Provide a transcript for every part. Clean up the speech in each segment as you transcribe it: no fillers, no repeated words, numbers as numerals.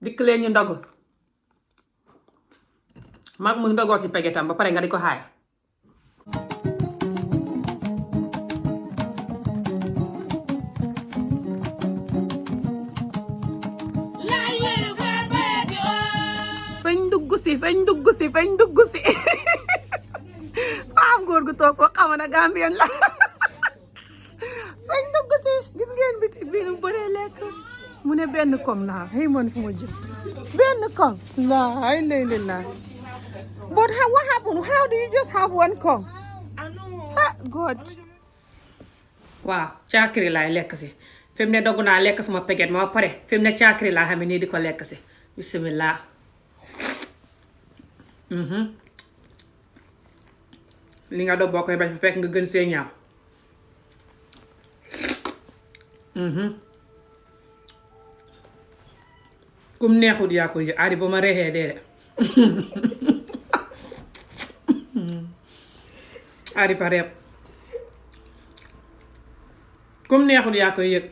dikk leen ñu ndogu mag mu ndogoo si pegetam ba pare nga di ko xaay. fañ dugg si faam góor gu toog foo xamoon na Gambien la fañ dugg si gis ngeen bitig bi nu bëree lekk mu ne benn kom laa xëy man fu ma jëm benn kom laa lay but what happened, how do you just have one kom? Ha God. Waaw caakiri laay lekk si fi mu ne dogg naa lekk sama peget ma pare fi mu ne caakiri laa xam ne nii di ko lekk si bismillah. li nga dog boo koy bañ fekk nga gën see ñaaw. kum neexut yaa koy aadi ba ma reexee dee de aadi fa reeb kum neexut yaa koy yëg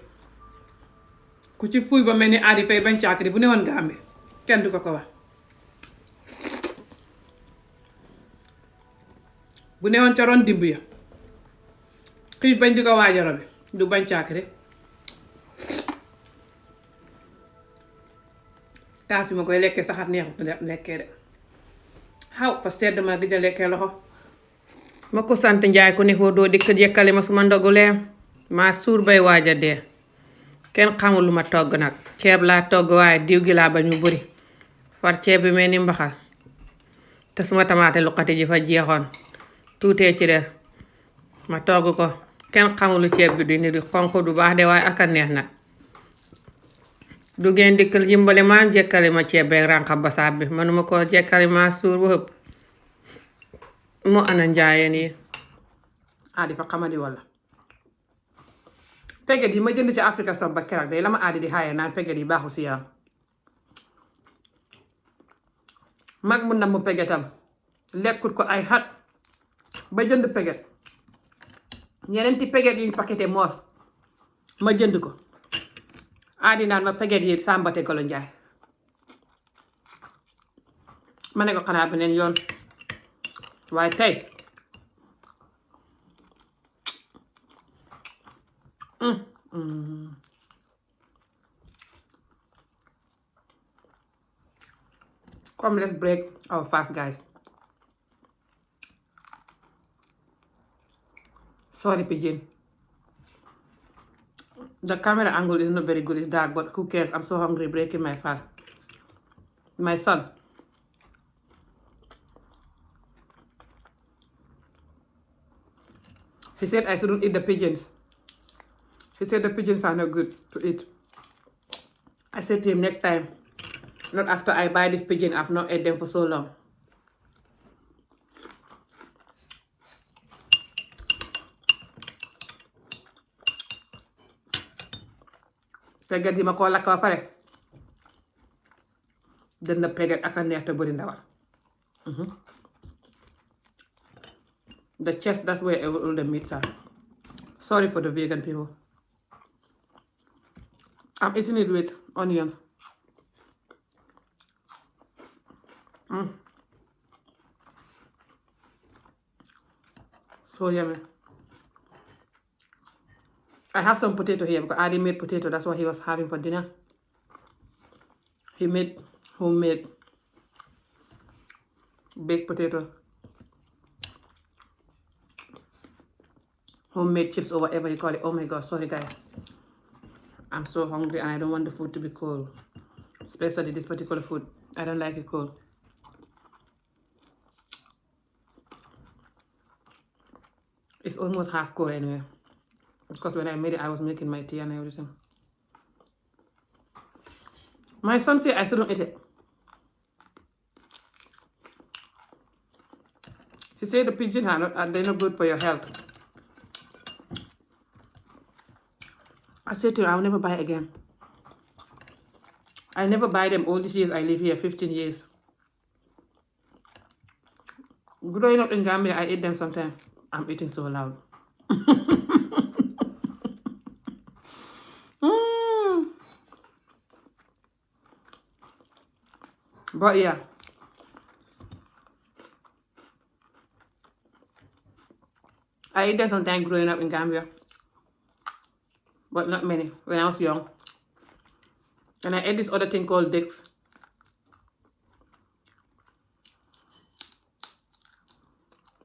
ku ci fuuy ba mel ni aadi fay bañ caakiri bu newoon Gàmbi kenn du ko wax bu newoon ca ron dimb ya xiif bañ di ko waajaro bi du bañ caakiri. taas bi ma koy lekkee saxaat neexut lekkee de xaw fa sedd ma gëj a lekkee loxo. ma ko sant njaay ku ne foo doo dikk jekkali ma suma ndogulee maa suur bay waaja dee kenn xamul lu ma togg nag ceeb laa togg waaye diw gi laa bañ mu bëri far ceeb bi mel ni mbaxal te suma tamaate luqati ji fa jeexoon tuutee ci der ma togg ko kenn xamul lu ceeb bi du ni di xonq du baax de waaye aka neex nag du ngeen dikkal jimbale maa jekkali ma ceeb beeg rànqa basaab bi manuma ko jekkali maa suur ba hëpp mu ana njaayeen yi aadi fa xamadi walla peget yi ma jënd ci Africa Shop ba keroog day la ma aadi di xaaye naan peget yi baaxul si yaram mag mu namm pegetam lekkut ko ay xat ba jënd peget ñeneenti peget yuñ pakete moos ma jënd ko aadi naan ma peget yi sàmbate golo njaay ma ne ko xanaa beneen yoon waaye tey come let's break our fast guys. Sorry pigeon, the camera angle is not very good, it's dark, but who cares, I'm so hungry breaking my fast. My son, he said I shouldn't eat the pigeons. He said the pigeons are not good to eat. I said to him next time, not after I buy this pigeon, I've not ate them for so long. peget yi ma koo lakk ba pare dënn peget ak a neex te bëri ndawal. The chest, that's where all the meats are. Sorry for the vegan people. I'm eating it with onions. So yummy. I have some potato here because Adi made potato. That's what he was having for dinner. He made homemade baked potato. Homemade chips or whatever you call it. Oh my god, sorry guys. I'm so hungry and I don't want the food to be cold. Especially this particular food. I don't like it cold. It's almost half cold anyway. Because when I made it, I was making my tea and everything. My son said I shouldn't eat it. He said the pigeons they're not good for your health. I said to him, I'll never buy it again. I never buy them all these years I live here, 15 years. Growing up in Gambia, I ate them sometimes. I'm eating so loud. But yeah, I ate them sometimes growing up in Gambia, but not many when I was young. And I ate this other thing called dicks.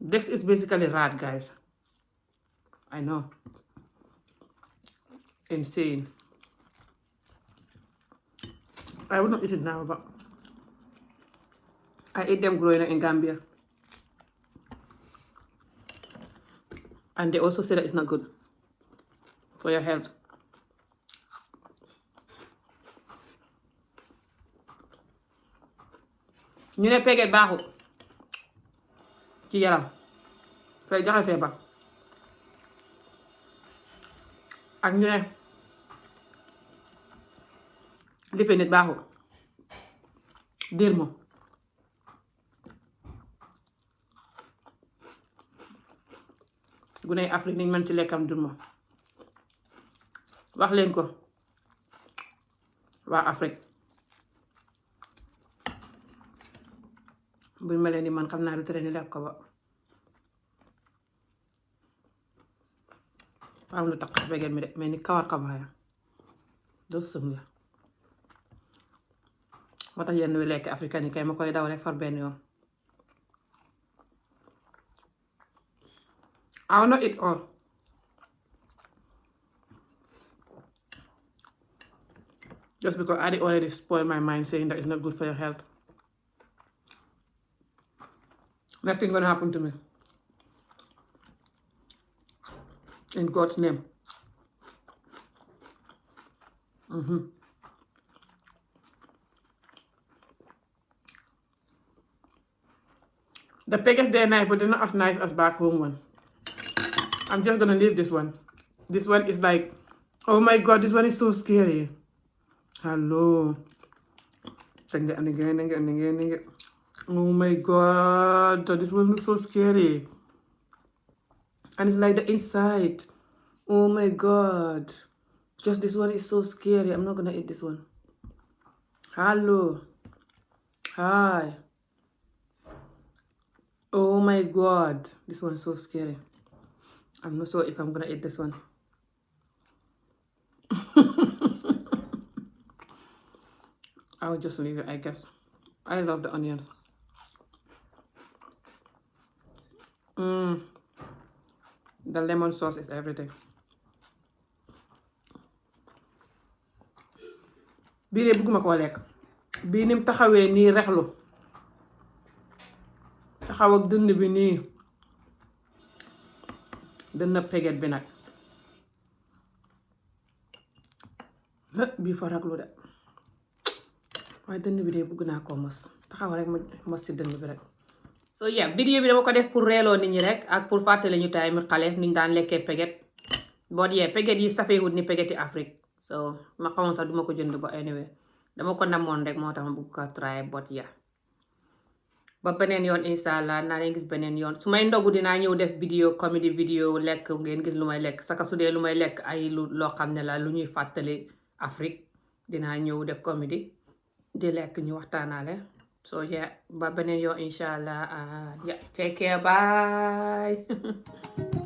Dicks is basically rat, guys. I know. Insane. I would not eat it now, but I ate them growing up in Gambia. And they also say that it's not good for your health. ñu ne penget baaxut ci yaram fay joxe feebar ak ñu ne life nit baaxut diir moom guney Afrique niñ mën ci lekkam dur moom wax leen ko waa Afrique buñ ma leen di man xam naa du tere ni lekk ko ba am lu tax ci begeen mi de mais ni kawar kabaaya doo sëm la moo tax yenn wi lekk africain yi kay ma koy daw rek far benn yoon I will not eat all. Just because I already spoiled my mind saying that it's not good for your health. Nothing gonna happen to me. In God's name. The package they're nice, but they're not as nice as back home one. I'm just gonna leave this one. This one is like, oh my god, this one is so scary. Hello. And again. Oh my god, this one looks so scary. And it's like the inside. Oh my god. Just this one is so scary. I'm not gonna eat this one. Hello. Hi. Oh my god. This one is so scary. I'm not sure if I'm gonna eat this one. I'll just leave it, I guess. I love the onion. The lemon sauce is everything. bii de bëgguma koo lekk. bii nim taxawee nii rexlu. taxaw ak dënn bi nii. dënn peget bi nag. bii fa raglu de. waaye dënn bi de bëgg naa koo mos. taxaw rek ma mos si dënn bi rek. so yeah, vidéo bi dama ko def pour reeloo nit ñi rek ak pour fàttale ñu tay mi xale niñ daan lekkee peget. but yeah, peget yi safeewut ni pegeti Afrique. so ma xamoon sax duma ko jënd ba anyway. dama ko namoon rek moo tax ma bëgg ko try but yeah. ba beneen yoon inshallah naa leen gis beneen yoon su may ndogu dinaa ñëw def vidéo comédie vidéo lekk ngeen gis lu may lekk saka su dee lu may lekk ay loo xam ne la lu ñuy fàttali Afrique dinaa ñëw def comédie di lekk ñu waxtaanaale so yeah ba beneen yoon inshallah yeah take care bye